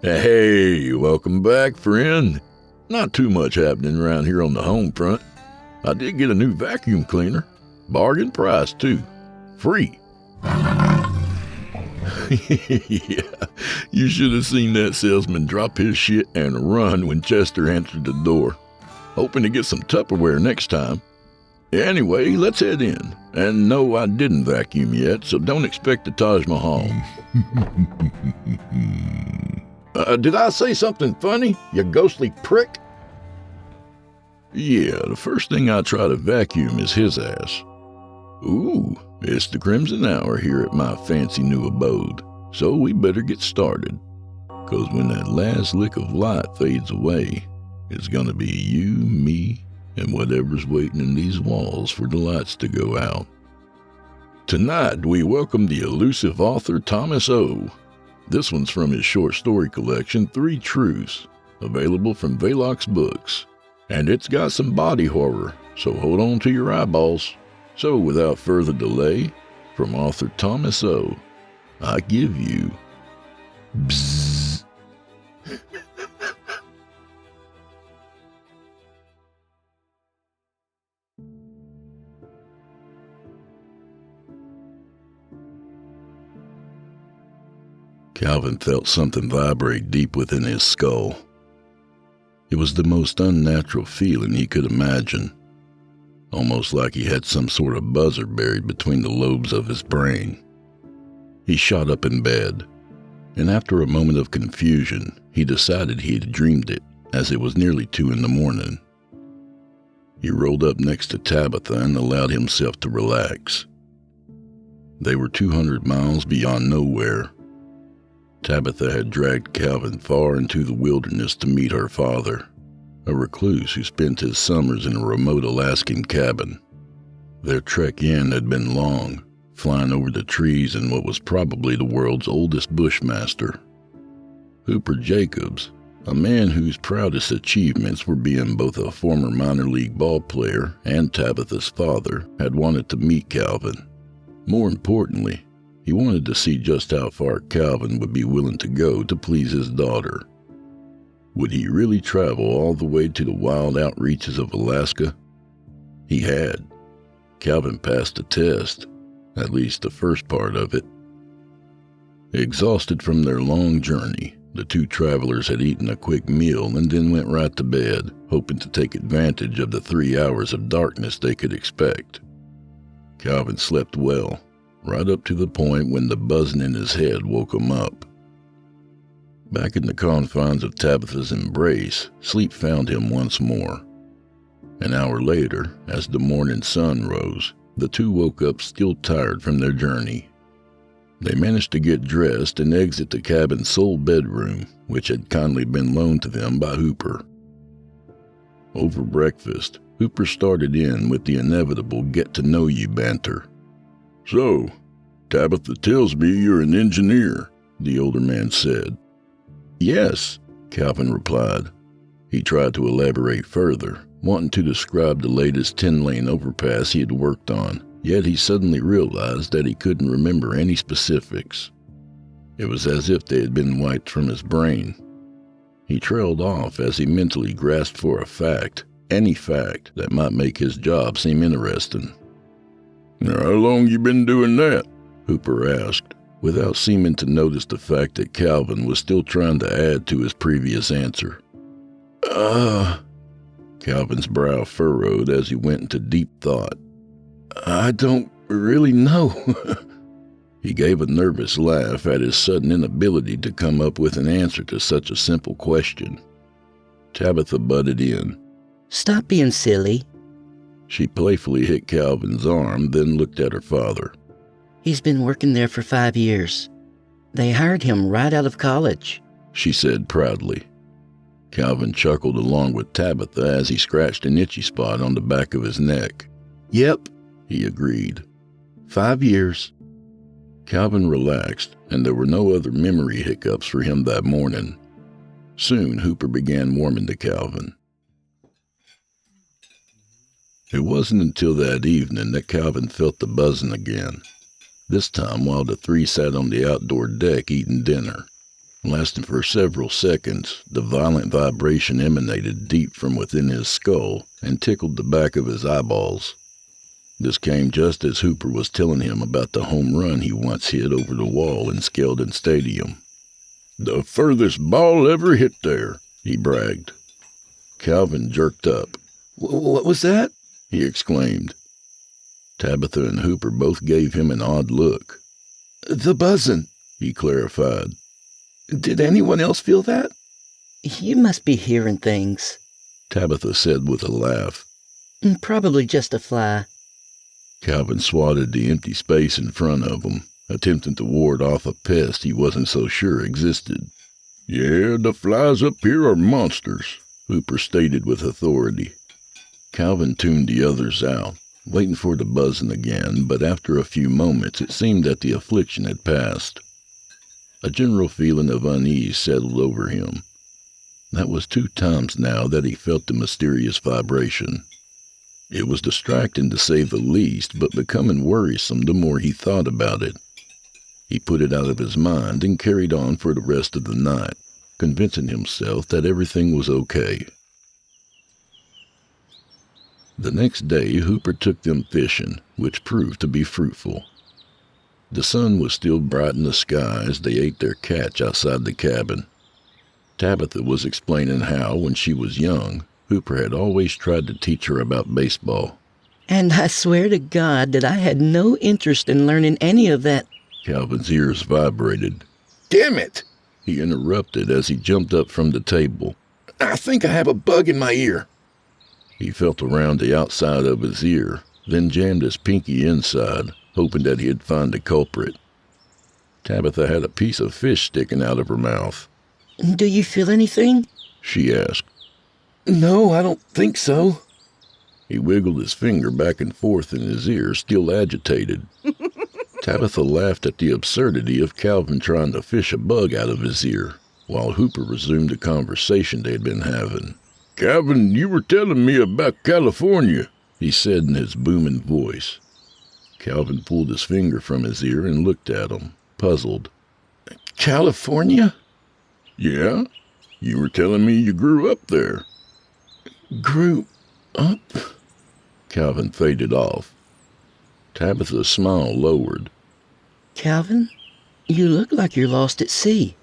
Hey, welcome back, friend. Not too much happening around here on the home front. I did get a new vacuum cleaner. Bargain price, too. Free. Yeah, you should have seen that salesman drop his shit and run when Chester answered the door. Hoping to get some Tupperware next time. Anyway, let's head in. And no, I didn't vacuum yet, so don't expect the Taj Mahal. Did I say something funny, you ghostly prick? Yeah, the first thing I try to vacuum is his ass. Ooh, it's the Crimson Hour here at my fancy new abode, so we better get started. 'Cause when that last lick of light fades away, it's gonna be you, me, and whatever's waiting in these walls for the lights to go out. Tonight, we welcome the elusive author Thomas O. This one's from his short story collection, 3 Truths, available from Velox Books. And it's got some body horror, so hold on to your eyeballs. So without further delay, from author Thomas O., I give you Bzzzz. Calvin felt something vibrate deep within his skull. It was the most unnatural feeling he could imagine, almost like he had some sort of buzzer buried between the lobes of his brain. He shot up in bed, and after a moment of confusion, he decided he had dreamed it, as it was nearly 2 a.m. He rolled up next to Tabitha and allowed himself to relax. They were 200 miles beyond nowhere. Tabitha had dragged Calvin far into the wilderness to meet her father, a recluse who spent his summers in a remote Alaskan cabin. Their trek in had been long, flying over the trees in what was probably the world's oldest bushmaster. Hooper Jacobs, a man whose proudest achievements were being both a former minor league ball player and Tabitha's father, had wanted to meet Calvin. More importantly, he wanted to see just how far Calvin would be willing to go to please his daughter. Would he really travel all the way to the wild outreaches of Alaska? He had. Calvin passed the test, at least the first part of it. Exhausted from their long journey, the 2 travelers had eaten a quick meal and then went right to bed, hoping to take advantage of the 3 hours of darkness they could expect. Calvin slept well, right up to the point when the buzzing in his head woke him up. Back in the confines of Tabitha's embrace, sleep found him once more. An hour later, as the morning sun rose, the 2 woke up still tired from their journey. They managed to get dressed and exit the cabin's sole bedroom, which had kindly been loaned to them by Hooper. Over breakfast, Hooper started in with the inevitable get-to-know-you banter. "So, Tabitha tells me you're an engineer," the older man said. "Yes," Calvin replied. He tried to elaborate further, wanting to describe the latest 10-lane overpass he had worked on, yet he suddenly realized that he couldn't remember any specifics. It was as if they had been wiped from his brain. He trailed off as he mentally grasped for a fact, any fact that might make his job seem interesting. "How long you been doing that?" Hooper asked, without seeming to notice the fact that Calvin was still trying to add to his previous answer. Calvin's brow furrowed as he went into deep thought. "I don't really know." He gave a nervous laugh at his sudden inability to come up with an answer to such a simple question. Tabitha butted in. "Stop being silly." She playfully hit Calvin's arm, then looked at her father. "He's been working there for 5 years. They hired him right out of college," she said proudly. Calvin chuckled along with Tabitha as he scratched an itchy spot on the back of his neck. "Yep," he agreed. 5 years. Calvin relaxed, and there were no other memory hiccups for him that morning. Soon, Hooper began warming to Calvin. It wasn't until that evening that Calvin felt the buzzing again, this time while the 3 sat on the outdoor deck eating dinner. Lasting for several seconds, the violent vibration emanated deep from within his skull and tickled the back of his eyeballs. This came just as Hooper was telling him about the home run he once hit over the wall in Escalating Stadium. "The furthest ball ever hit there," he bragged. Calvin jerked up. What was that?" he exclaimed. Tabitha and Hooper both gave him an odd look. "The buzzing," he clarified. "Did anyone else feel that?" You must be hearing things. Tabitha said with a laugh. Probably just a fly. Calvin swatted the empty space in front of him, attempting to ward off a pest he wasn't so sure existed. "Yeah, the flies up here are monsters," Hooper stated with authority. Calvin tuned the others out, waiting for the buzzing again, but after a few moments it seemed that the affliction had passed. A general feeling of unease settled over him. That was 2 times now that he felt the mysterious vibration. It was distracting to say the least, but becoming worrisome the more he thought about it. He put it out of his mind and carried on for the rest of the night, convincing himself that everything was okay. The next day, Hooper took them fishing, which proved to be fruitful. The sun was still bright in the sky as they ate their catch outside the cabin. Tabitha was explaining how, when she was young, Hooper had always tried to teach her about baseball. And I swear to God that I had no interest in learning any of that. Calvin's ears vibrated. "Damn it!" He interrupted as he jumped up from the table. "I think I have a bug in my ear." He felt around the outside of his ear, then jammed his pinky inside, hoping that he'd find the culprit. Tabitha had a piece of fish sticking out of her mouth. Do you feel anything? She asked. "No, I don't think so." He wiggled his finger back and forth in his ear, still agitated. Tabitha laughed at the absurdity of Calvin trying to fish a bug out of his ear, while Hooper resumed the conversation they'd been having. "Calvin, you were telling me about California," he said in his booming voice. Calvin pulled his finger from his ear and looked at him, puzzled. "California?" "Yeah? You were telling me you grew up there." "Grew up?" Calvin faded off. Tabitha's smile lowered. Calvin, you look like you're lost at sea.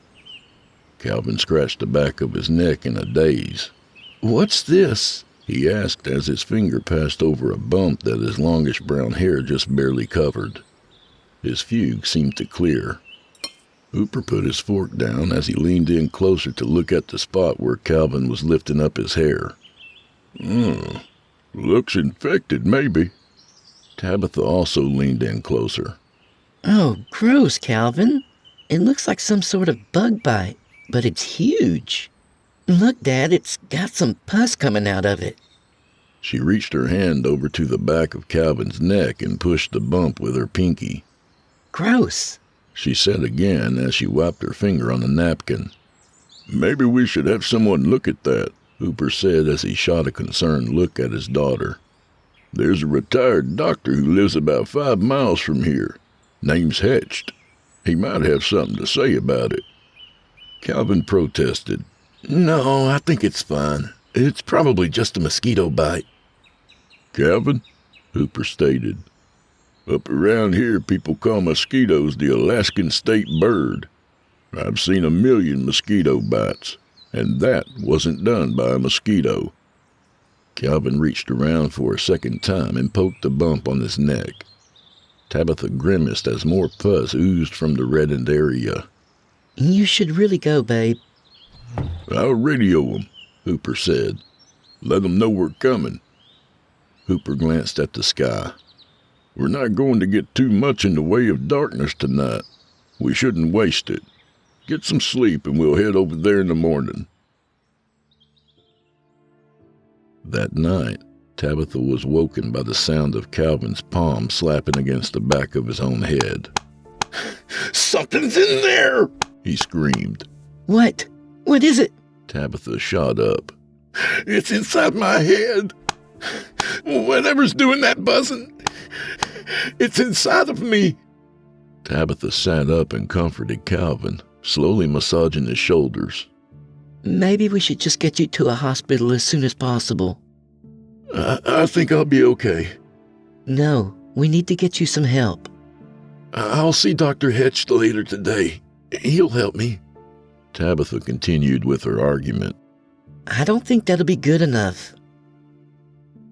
Calvin scratched the back of his neck in a daze. "What's this?" he asked as his finger passed over a bump that his longish brown hair just barely covered. His fugue seemed to clear. Hooper put his fork down as he leaned in closer to look at the spot where Calvin was lifting up his hair. Looks infected, maybe." Tabitha also leaned in closer. Oh, gross, Calvin. It looks like some sort of bug bite, but it's huge. Look, Dad, it's got some pus coming out of it. She reached her hand over to the back of Calvin's neck and pushed the bump with her pinky. Gross, she said again as she wiped her finger on the napkin. "Maybe we should have someone look at that," Hooper said as he shot a concerned look at his daughter. "There's a retired doctor who lives about 5 miles from here. Name's Hecht. He might have something to say about it." Calvin protested. "No, I think it's fine. It's probably just a mosquito bite." "Calvin," Hooper stated, "up around here people call mosquitoes the Alaskan state bird. I've seen 1,000,000 mosquito bites, and that wasn't done by a mosquito." Calvin reached around for a second time and poked the bump on his neck. Tabitha grimaced as more pus oozed from the reddened area. You should really go, babe. "I'll radio 'em," Hooper said. "Let 'em know we're coming." Hooper glanced at the sky. "We're not going to get too much in the way of darkness tonight. We shouldn't waste it. Get some sleep and we'll head over there in the morning." That night, Tabitha was woken by the sound of Calvin's palm slapping against the back of his own head. "Something's in there!" he screamed. What? What is it? Tabitha shot up. "It's inside my head. Whatever's doing that buzzing, it's inside of me." Tabitha sat up and comforted Calvin, slowly massaging his shoulders. Maybe we should just get you to a hospital as soon as possible. I think I'll be okay. No, we need to get you some help. I'll see Dr. Hetch later today. He'll help me. Tabitha continued with her argument. I don't think that'll be good enough.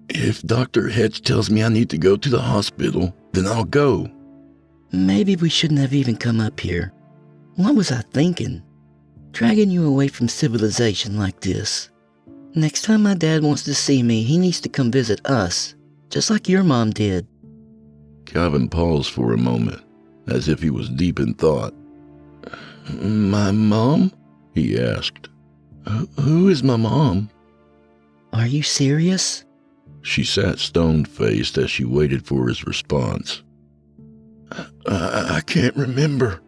If Dr. Hetch tells me I need to go to the hospital, then I'll go. Maybe we shouldn't have even come up here. What was I thinking? Dragging you away from civilization like this. Next time my dad wants to see me, he needs to come visit us, just like your mom did. Calvin paused for a moment, as if he was deep in thought. My mom? He asked. Who is my mom? Are you serious? She sat stone-faced as she waited for his response. I can't remember.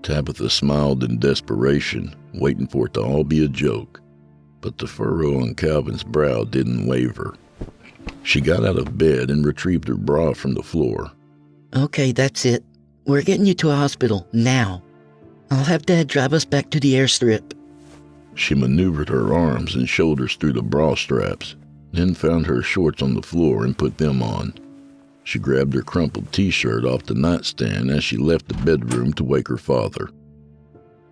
Tabitha smiled in desperation, waiting for it to all be a joke. But the furrow on Calvin's brow didn't waver. She got out of bed and retrieved her bra from the floor. Okay, that's it. We're getting you to a hospital, now. I'll have Dad drive us back to the airstrip. She maneuvered her arms and shoulders through the bra straps, then found her shorts on the floor and put them on. She grabbed her crumpled t-shirt off the nightstand as she left the bedroom to wake her father.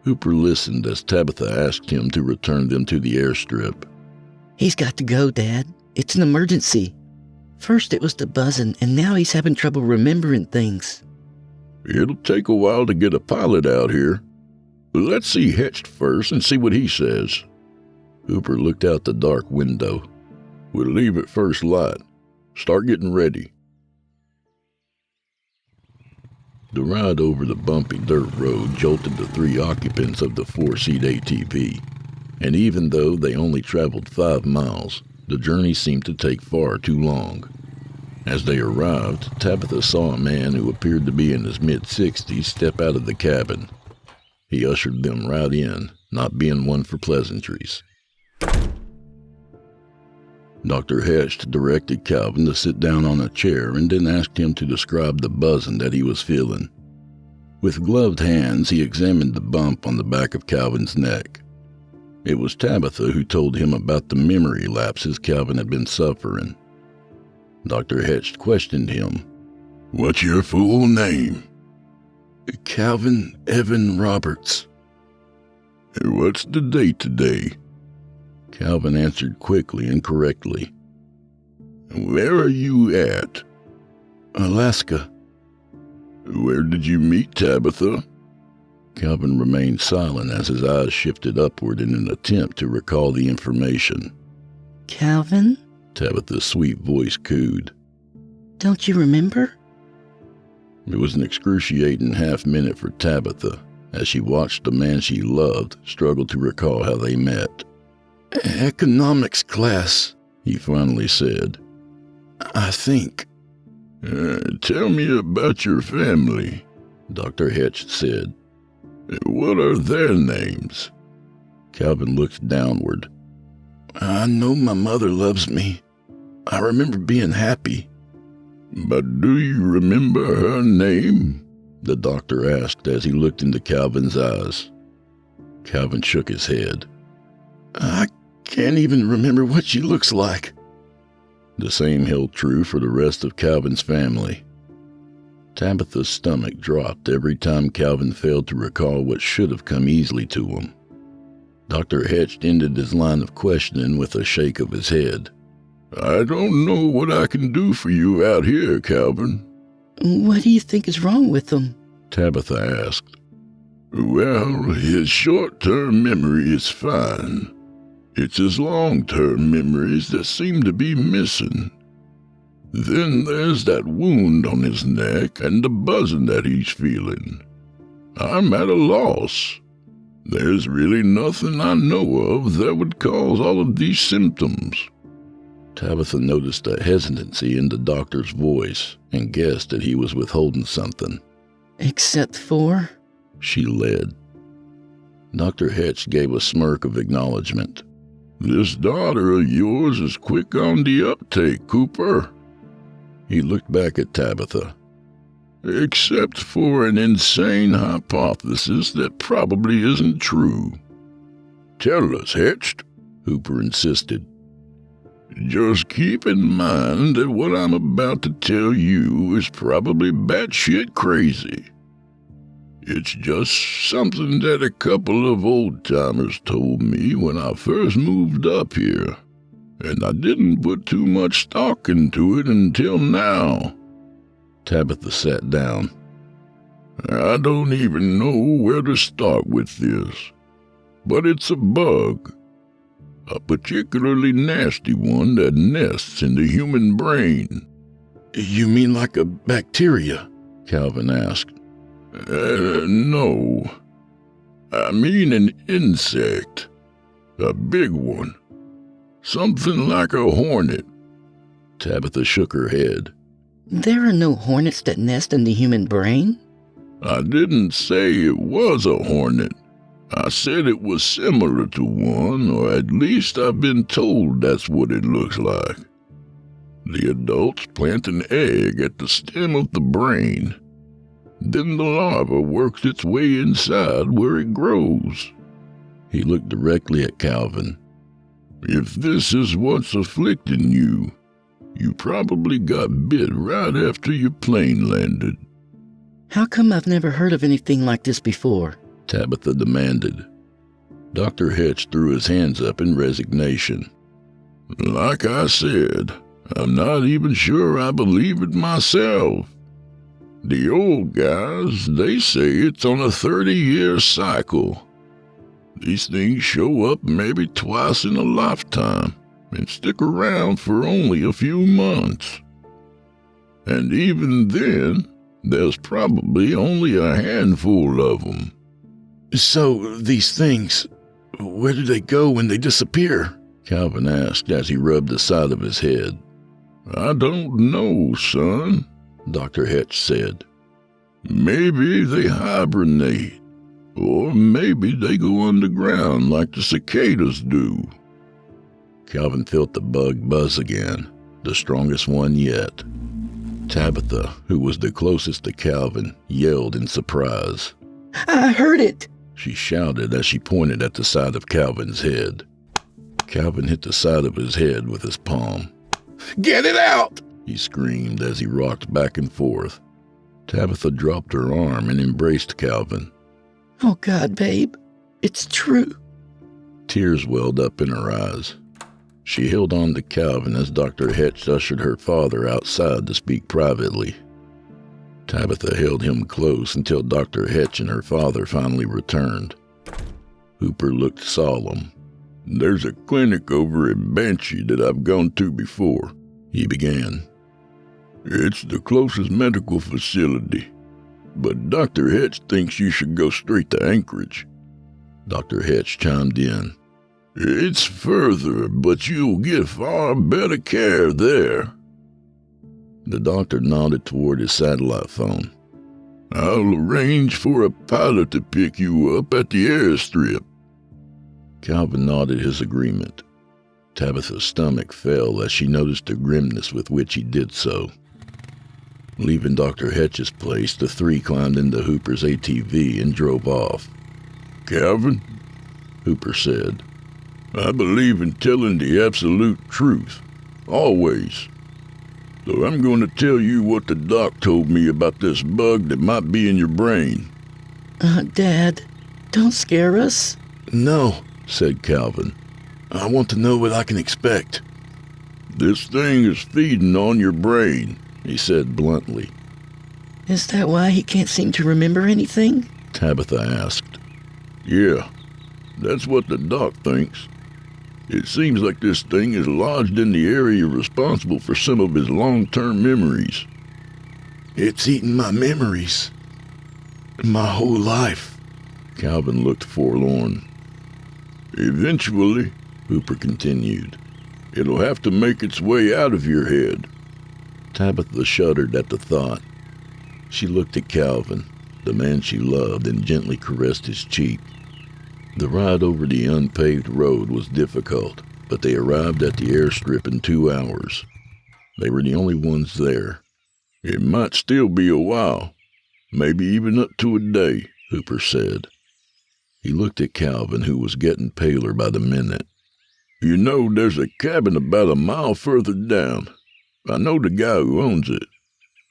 Hooper listened as Tabitha asked him to return them to the airstrip. He's got to go, Dad. It's an emergency. First it was the buzzing, and now he's having trouble remembering things. It'll take a while to get a pilot out here. Let's see Hetch first and see what he says. Hooper looked out the dark window. We'll leave at first light. Start getting ready. The ride over the bumpy dirt road jolted the 3 occupants of the 4-seat ATV, and even though they only traveled 5 miles, the journey seemed to take far too long. As they arrived, Tabitha saw a man who appeared to be in his mid-60s step out of the cabin. He ushered them right in, not being one for pleasantries. Dr. Hetch directed Calvin to sit down on a chair and then asked him to describe the buzzing that he was feeling. With gloved hands, he examined the bump on the back of Calvin's neck. It was Tabitha who told him about the memory lapses Calvin had been suffering. Dr. Hetch questioned him. What's your full name? Calvin Evan Roberts. What's the date today? Calvin answered quickly and correctly. Where are you at? Alaska. Where did you meet Tabitha? Calvin remained silent as his eyes shifted upward in an attempt to recall the information. Calvin? Tabitha's sweet voice cooed. Don't you remember? It was an excruciating half-minute for Tabitha as she watched the man she loved struggle to recall how they met. Economics class, he finally said. I think. Tell me about your family, Dr. Hetch said. What are their names? Calvin looked downward. I know my mother loves me. I remember being happy. But do you remember her name? The doctor asked as he looked into Calvin's eyes. Calvin shook his head. I can't even remember what she looks like. The same held true for the rest of Calvin's family. Tabitha's stomach dropped every time Calvin failed to recall what should have come easily to him. Dr. Hetch ended his line of questioning with a shake of his head. I don't know what I can do for you out here, Calvin. What do you think is wrong with him? Tabitha asked. Well, his short-term memory is fine. It's his long-term memories that seem to be missing. Then there's that wound on his neck and the buzzing that he's feeling. I'm at a loss. There's really nothing I know of that would cause all of these symptoms. Tabitha noticed a hesitancy in the doctor's voice and guessed that he was withholding something. Except for? She led. Dr. Hetch gave a smirk of acknowledgement. This daughter of yours is quick on the uptake, Cooper. He looked back at Tabitha. except for an insane hypothesis that probably isn't true. Tell us, Hetched, Hooper insisted. Just keep in mind that what I'm about to tell you is probably batshit crazy. It's just something that a couple of old-timers told me when I first moved up here, and I didn't put too much stock into it until now. Tabitha sat down. I don't even know where to start with this, but it's a bug. A particularly nasty one that nests in the human brain. You mean like a bacteria? Calvin asked. No. I mean an insect. A big one. Something like a hornet. Tabitha shook her head. There are no hornets that nest in the human brain? I didn't say it was a hornet. I said it was similar to one, or at least I've been told that's what it looks like. The adults plant an egg at the stem of the brain. Then the larva works its way inside where it grows. He looked directly at Calvin. If this is what's afflicting you, you probably got bit right after your plane landed. How come I've never heard of anything like this before? Tabitha demanded. Dr. Hetch threw his hands up in resignation. Like I said, I'm not even sure I believe it myself. The old guys, they say it's on a 30-year cycle. These things show up maybe twice in a lifetime and stick around for only a few months. And even then, there's probably only a handful of them. So, these things, where do they go when they disappear? Calvin asked as he rubbed the side of his head. I don't know, son, Dr. Hetch said. Maybe they hibernate, or maybe they go underground like the cicadas do. Calvin felt the bug buzz again, the strongest one yet. Tabitha, who was the closest to Calvin, yelled in surprise. I heard it! She shouted as she pointed at the side of Calvin's head. Calvin hit the side of his head with his palm. Get it out! He screamed as he rocked back and forth. Tabitha dropped her arm and embraced Calvin. Oh God, babe, it's true. Tears welled up in her eyes. She held on to Calvin as Dr. Hetch ushered her father outside to speak privately. Tabitha held him close until Dr. Hetch and her father finally returned. Hooper looked solemn. There's a clinic over at Banshee that I've gone to before, he began. It's the closest medical facility, but Dr. Hetch thinks you should go straight to Anchorage. Dr. Hetch chimed in. It's further, but you'll get far better care there. The doctor nodded toward his satellite phone. I'll arrange for a pilot to pick you up at the airstrip. Calvin nodded his agreement. Tabitha's stomach fell as she noticed the grimness with which he did so. Leaving Dr. Hetch's place, the three climbed into Hooper's ATV and drove off. Calvin, Hooper said, I believe in telling the absolute truth, always. So I'm going to tell you what the doc told me about this bug that might be in your brain. Dad, don't scare us. No, said Calvin. I want to know what I can expect. This thing is feeding on your brain, he said bluntly. Is that why he can't seem to remember anything? Tabitha asked. Yeah, that's what the doc thinks. It seems like this thing is lodged in the area responsible for some of his long-term memories. It's eaten my memories. My whole life. Calvin looked forlorn. Eventually, Hooper continued, it'll have to make its way out of your head. Tabitha shuddered at the thought. She looked at Calvin, the man she loved, and gently caressed his cheek. The ride over the unpaved road was difficult, but they arrived at the airstrip in 2 hours. They were the only ones there. It might still be a while, Maybe even up to a day, Hooper said. He looked at Calvin, who was getting paler by the minute. You know, there's a cabin about a mile further down. I know the guy who owns it.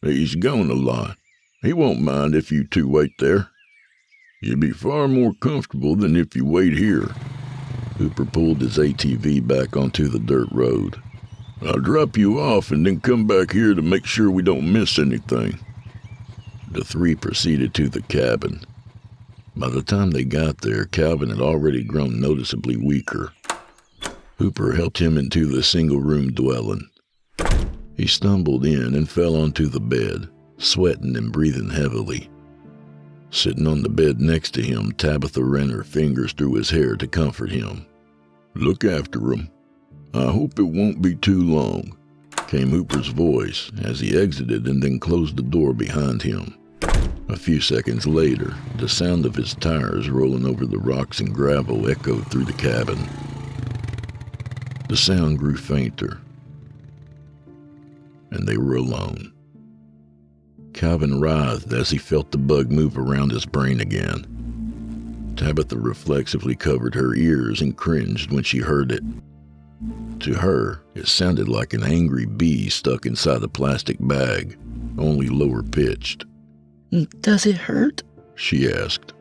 He's gone a lot. He won't mind if you two wait there. You'll be far more comfortable than if you wait here. Hooper pulled his ATV back onto the dirt road. I'll drop you off and then come back here to make sure we don't miss anything. The three proceeded to the cabin. By the time they got there, Calvin had already grown noticeably weaker. Hooper helped him into the single-room dwelling. He stumbled in and fell onto the bed, sweating and breathing heavily. Sitting on the bed next to him, Tabitha ran her fingers through his hair to comfort him. Look after him. I hope it won't be too long, came Hooper's voice as he exited and then closed the door behind him. A few seconds later, the sound of his tires rolling over the rocks and gravel echoed through the cabin. The sound grew fainter, and they were alone. Calvin writhed as he felt the bug move around his brain again. Tabitha reflexively covered her ears and cringed when she heard it. To her, it sounded like an angry bee stuck inside a plastic bag, only lower pitched. Does it hurt? She asked.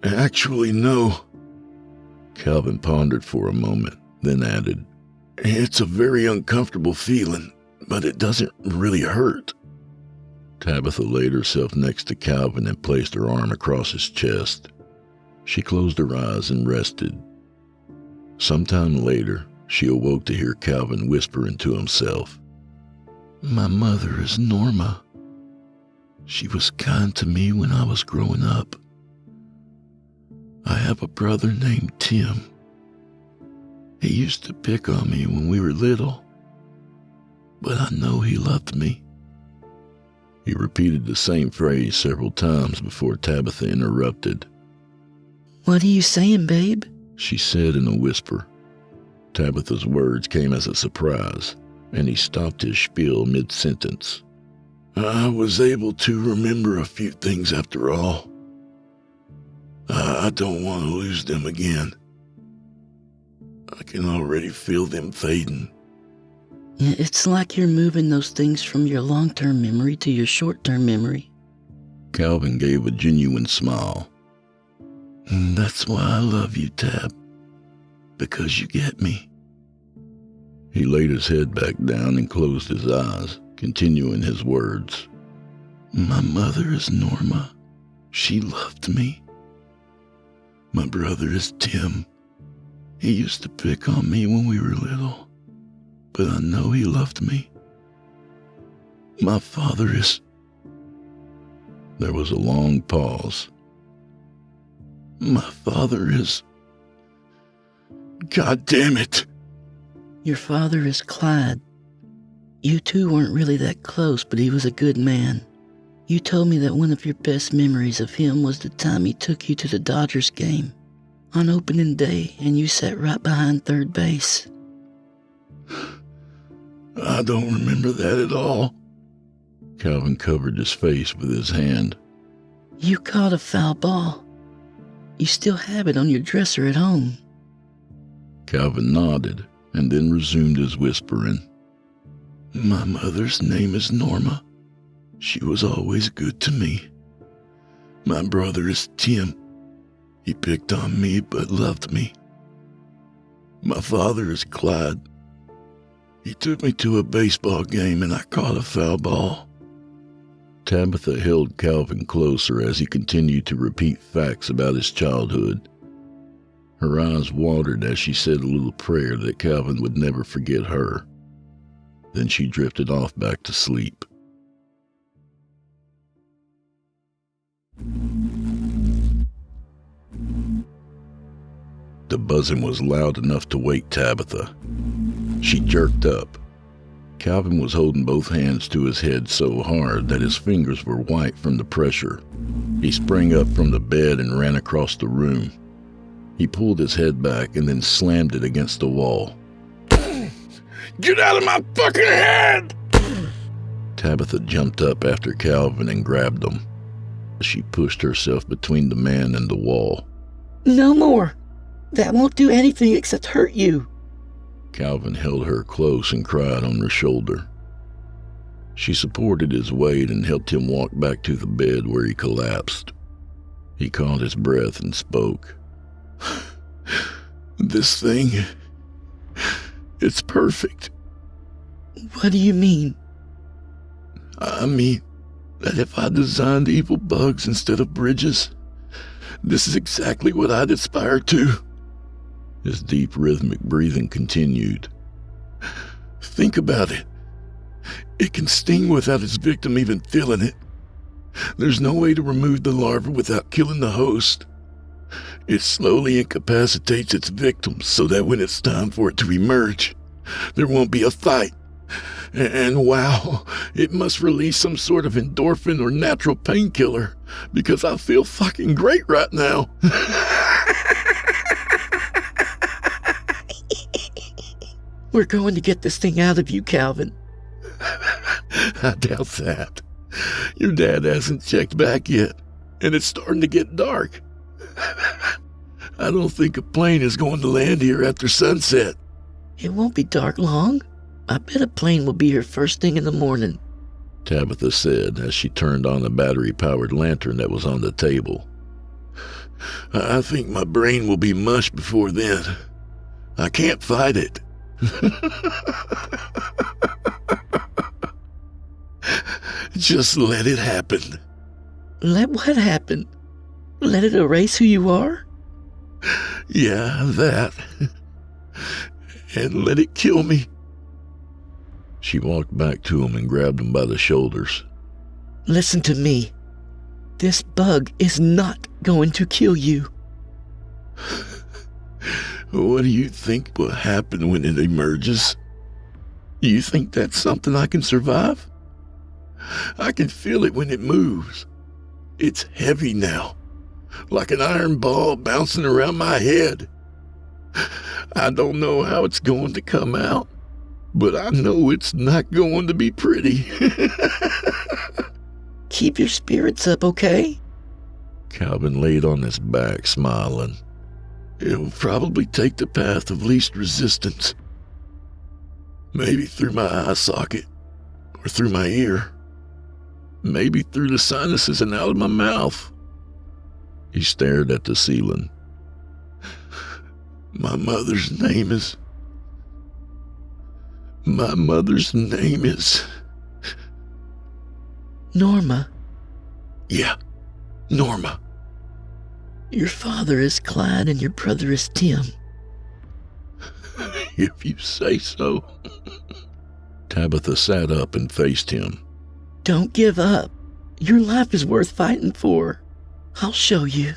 Actually, no. Calvin pondered for a moment, then added, It's a very uncomfortable feeling, but it doesn't really hurt. Tabitha laid herself next to Calvin and placed her arm across his chest. She closed her eyes and rested. Sometime later, she awoke to hear Calvin whispering to himself, My mother is Norma. She was kind to me when I was growing up. I have a brother named Tim. He used to pick on me when we were little, but I know he loved me. He repeated the same phrase several times before Tabitha interrupted. What are you saying, babe? She said in a whisper. Tabitha's words came as a surprise, and he stopped his spiel mid-sentence. I was able to remember a few things after all. I don't want to lose them again. I can already feel them fading. It's like you're moving those things from your long-term memory to your short-term memory. Calvin gave a genuine smile. That's why I love you, Tab. Because you get me. He laid his head back down and closed his eyes, continuing his words. My mother is Norma. She loved me. My brother is Tim. He used to pick on me when we were little, but I know he loved me. My father is... There was a long pause. My father is... God damn it! Your father is Clyde. You two weren't really that close, but he was a good man. You told me that one of your best memories of him was the time he took you to the Dodgers game on opening day, and you sat right behind third base. I don't remember that at all. Calvin covered his face with his hand. You caught a foul ball. You still have it on your dresser at home. Calvin nodded and then resumed his whispering. My mother's name is Norma. She was always good to me. My brother is Tim. He picked on me but loved me. My father is Clyde. He took me to a baseball game and I caught a foul ball. Tabitha held Calvin closer as he continued to repeat facts about his childhood. Her eyes watered as she said a little prayer that Calvin would never forget her. Then she drifted off back to sleep. The buzzing was loud enough to wake Tabitha. She jerked up. Calvin was holding both hands to his head so hard that his fingers were white from the pressure. He sprang up from the bed and ran across the room. He pulled his head back and then slammed it against the wall. Get out of my fucking head! Tabitha jumped up after Calvin and grabbed him. She pushed herself between the man and the wall. No more. That won't do anything except hurt you. Calvin held her close and cried on her shoulder. She supported his weight and helped him walk back to the bed where he collapsed. He caught his breath and spoke. This thing, it's perfect. What do you mean? I mean that if I designed evil bugs instead of bridges, this is exactly what I'd aspire to. His deep rhythmic breathing continued. Think about it. It can sting without its victim even feeling it. There's no way to remove the larva without killing the host. It slowly incapacitates its victim so that when it's time for it to emerge, there won't be a fight. And wow, it must release some sort of endorphin or natural painkiller, because I feel fucking great right now. We're going to get this thing out of you, Calvin. I doubt that. Your dad hasn't checked back yet, and it's starting to get dark. I don't think a plane is going to land here after sunset. It won't be dark long. I bet a plane will be here first thing in the morning, Tabitha said as she turned on the battery-powered lantern that was on the table. I think my brain will be mush before then. I can't fight it. Just let it happen. Let what happen? Let it erase who you are? Yeah, that. And let it kill me. She walked back to him and grabbed him by the shoulders. Listen to me. This bug is not going to kill you. What do you think will happen when it emerges? You think that's something I can survive? I can feel it when it moves. It's heavy now, like an iron ball bouncing around my head. I don't know how it's going to come out, but I know it's not going to be pretty. Keep your spirits up, okay? Calvin laid on his back, smiling. It'll probably take the path of least resistance. Maybe through my eye socket, or through my ear. Maybe through the sinuses and out of my mouth. He stared at the ceiling. My mother's name is... Norma. Yeah, Norma. Your father is Clyde and your brother is Tim. If you say so. Tabitha sat up and faced him. Don't give up. Your life is worth fighting for. I'll show you.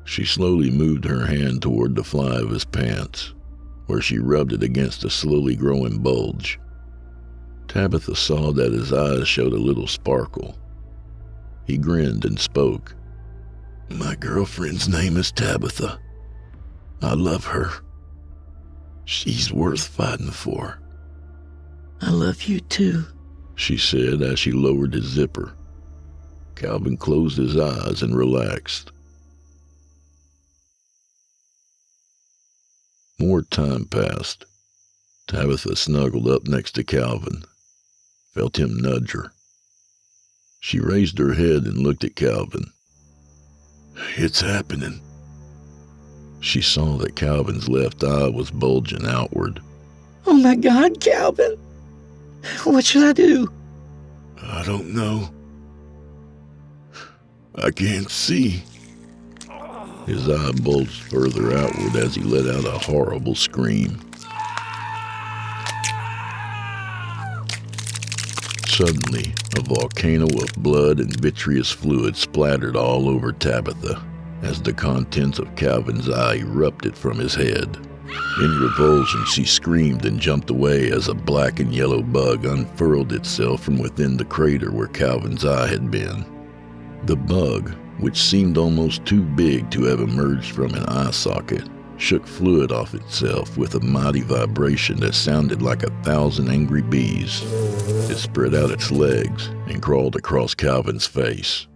She slowly moved her hand toward the fly of his pants, where she rubbed it against a slowly growing bulge. Tabitha saw that his eyes showed a little sparkle. He grinned and spoke. My girlfriend's name is Tabitha. I love her. She's worth fighting for. I love you too, she said as she lowered his zipper. Calvin closed his eyes and relaxed. More time passed. Tabitha snuggled up next to Calvin, felt him nudge her. She raised her head and looked at Calvin. It's happening. She saw that Calvin's left eye was bulging outward. Oh my God, Calvin! What should I do? I don't know. I can't see. His eye bulged further outward as he let out a horrible scream. Suddenly, a volcano of blood and vitreous fluid splattered all over Tabitha as the contents of Calvin's eye erupted from his head. In revulsion, she screamed and jumped away as a black and yellow bug unfurled itself from within the crater where Calvin's eye had been. The bug, which seemed almost too big to have emerged from an eye socket, shook fluid off itself with a mighty vibration that sounded like 1,000 angry bees. It spread out its legs and crawled across Calvin's face.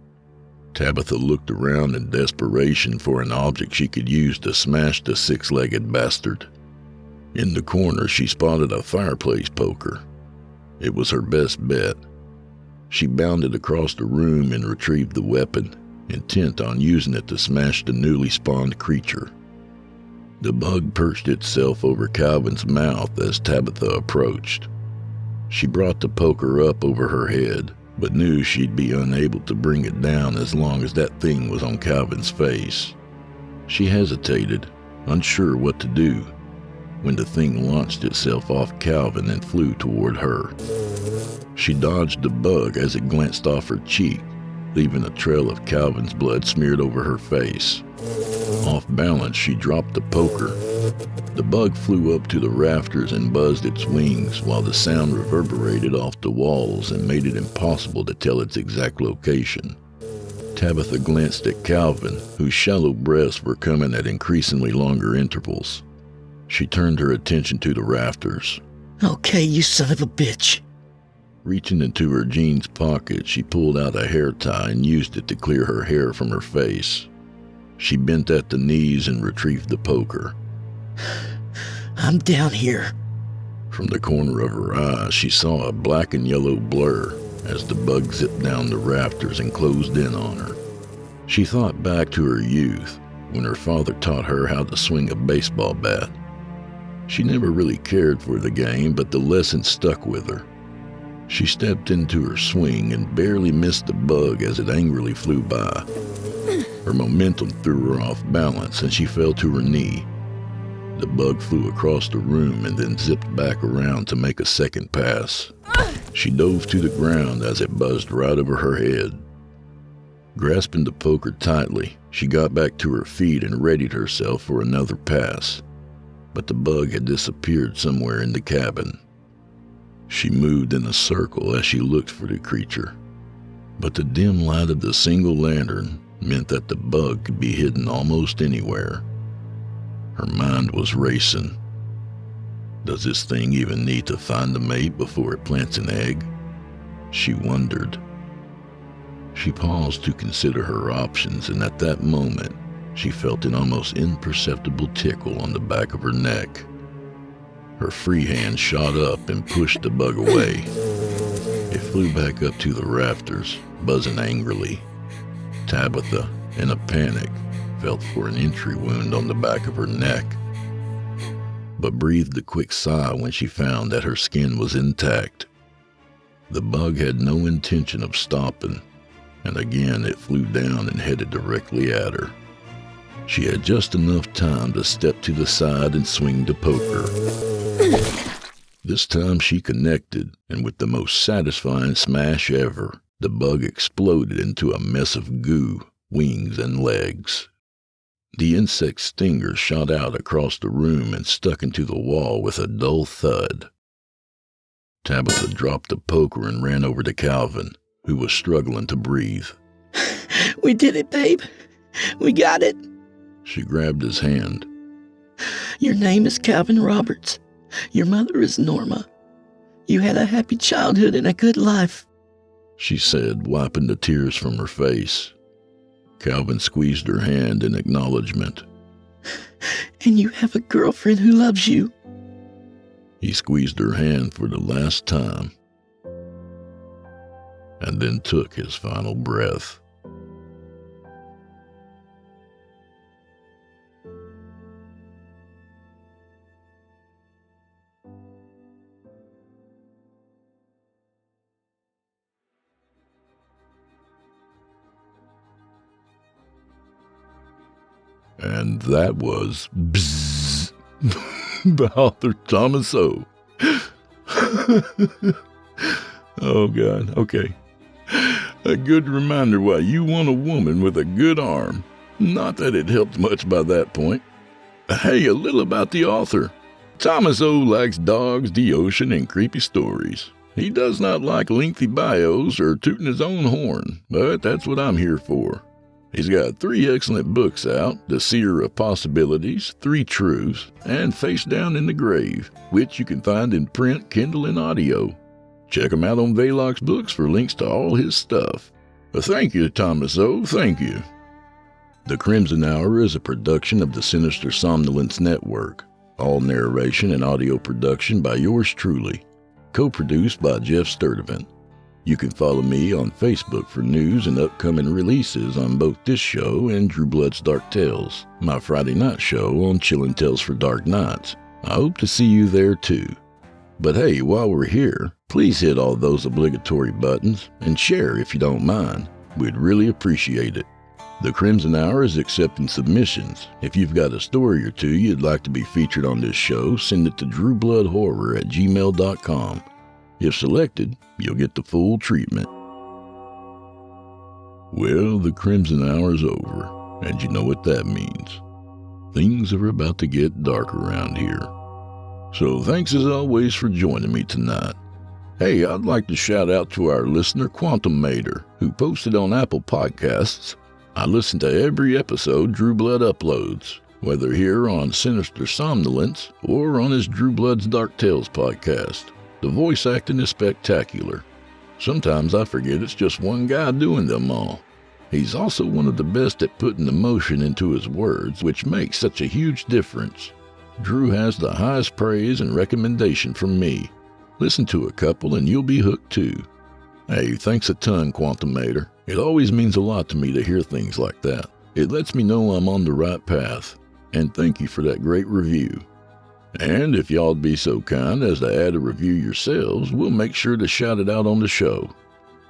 Tabitha looked around in desperation for an object she could use to smash the six-legged bastard. In the corner, she spotted a fireplace poker. It was her best bet. She bounded across the room and retrieved the weapon, intent on using it to smash the newly spawned creature. The bug perched itself over Calvin's mouth as Tabitha approached. She brought the poker up over her head, but knew she'd be unable to bring it down as long as that thing was on Calvin's face. She hesitated, unsure what to do, when the thing launched itself off Calvin and flew toward her. She dodged the bug as it glanced off her cheek, leaving a trail of Calvin's blood smeared over her face. Off balance, she dropped the poker. The bug flew up to the rafters and buzzed its wings while the sound reverberated off the walls and made it impossible to tell its exact location. Tabitha glanced at Calvin, whose shallow breaths were coming at increasingly longer intervals. She turned her attention to the rafters. Okay, you son of a bitch. Reaching into her jeans pocket, she pulled out a hair tie and used it to clear her hair from her face. She bent at the knees and retrieved the poker. I'm down here. From the corner of her eye, she saw a black and yellow blur as the bug zipped down the rafters and closed in on her. She thought back to her youth, when her father taught her how to swing a baseball bat. She never really cared for the game, but the lesson stuck with her. She stepped into her swing and barely missed the bug as it angrily flew by. Her momentum threw her off balance and she fell to her knee. The bug flew across the room and then zipped back around to make a second pass. She dove to the ground as it buzzed right over her head. Grasping the poker tightly, she got back to her feet and readied herself for another pass. But the bug had disappeared somewhere in the cabin. She moved in a circle as she looked for the creature, but the dim light of the single lantern meant that the bug could be hidden almost anywhere. Her mind was racing. Does this thing even need to find a mate before it plants an egg? She wondered. She paused to consider her options, and at that moment, she felt an almost imperceptible tickle on the back of her neck. Her free hand shot up and pushed the bug away. It flew back up to the rafters, buzzing angrily. Tabitha, in a panic, felt for an entry wound on the back of her neck, but breathed a quick sigh when she found that her skin was intact. The bug had no intention of stopping, and again it flew down and headed directly at her. She had just enough time to step to the side and swing the poker. This time she connected, and with the most satisfying smash ever, the bug exploded into a mess of goo, wings, and legs. The insect stinger shot out across the room and stuck into the wall with a dull thud. Tabitha dropped the poker and ran over to Calvin, who was struggling to breathe. We did it, babe. We got it. She grabbed his hand. Your name is Calvin Roberts. Your mother is Norma. You had a happy childhood and a good life, she said, wiping the tears from her face. Calvin squeezed her hand in acknowledgement. And you have a girlfriend who loves you. He squeezed her hand for the last time, and then took his final breath. And that was Bzzzz by author Thomas O. Oh, God. Okay. A good reminder why you want a woman with a good arm. Not that it helped much by that point. Hey, a little about the author. Thomas O likes dogs, the ocean, and creepy stories. He does not like lengthy bios or tooting his own horn, but that's what I'm here for. He's got 3 excellent books out, The Seer of Possibilities, 3 Truths, and Face Down in the Grave, which you can find in print, Kindle, and audio. Check him out on Velox Books for links to all his stuff. Thank you, Thomas O. Thank you. The Crimson Hour is a production of the Sinister Somnolence Network. All narration and audio production by yours truly. Co-produced by Geoff Sturtevant. You can follow me on Facebook for news and upcoming releases on both this show and Drew Blood's Dark Tales, my Friday night show on Chillin' Tales for Dark Nights. I hope to see you there too. But hey, while we're here, please hit all those obligatory buttons and share if you don't mind. We'd really appreciate it. The Crimson Hour is accepting submissions. If you've got a story or two you'd like to be featured on this show, send it to drewbloodhorror@gmail.com. If selected, you'll get the full treatment. Well, the Crimson Hour is over, and you know what that means. Things are about to get dark around here. So thanks as always for joining me tonight. Hey, I'd like to shout out to our listener Quantum Mater, who posted on Apple Podcasts. I listen to every episode Drew Blood uploads, whether here on Sinister Somnolence or on his Drew Blood's Dark Tales podcast. The voice acting is spectacular. Sometimes I forget it's just one guy doing them all. He's also one of the best at putting emotion into his words, which makes such a huge difference. Drew has the highest praise and recommendation from me. Listen to a couple and you'll be hooked too. Hey, thanks a ton, Quantum Mater. It always means a lot to me to hear things like that. It lets me know I'm on the right path. And thank you for that great review. And if y'all'd be so kind as to add a review yourselves, we'll make sure to shout it out on the show.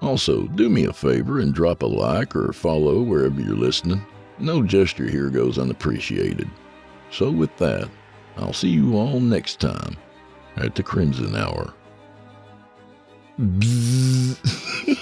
Also, do me a favor and drop a like or follow wherever you're listening. No gesture here goes unappreciated. So with that, I'll see you all next time at the Crimson Hour. Bzzzz.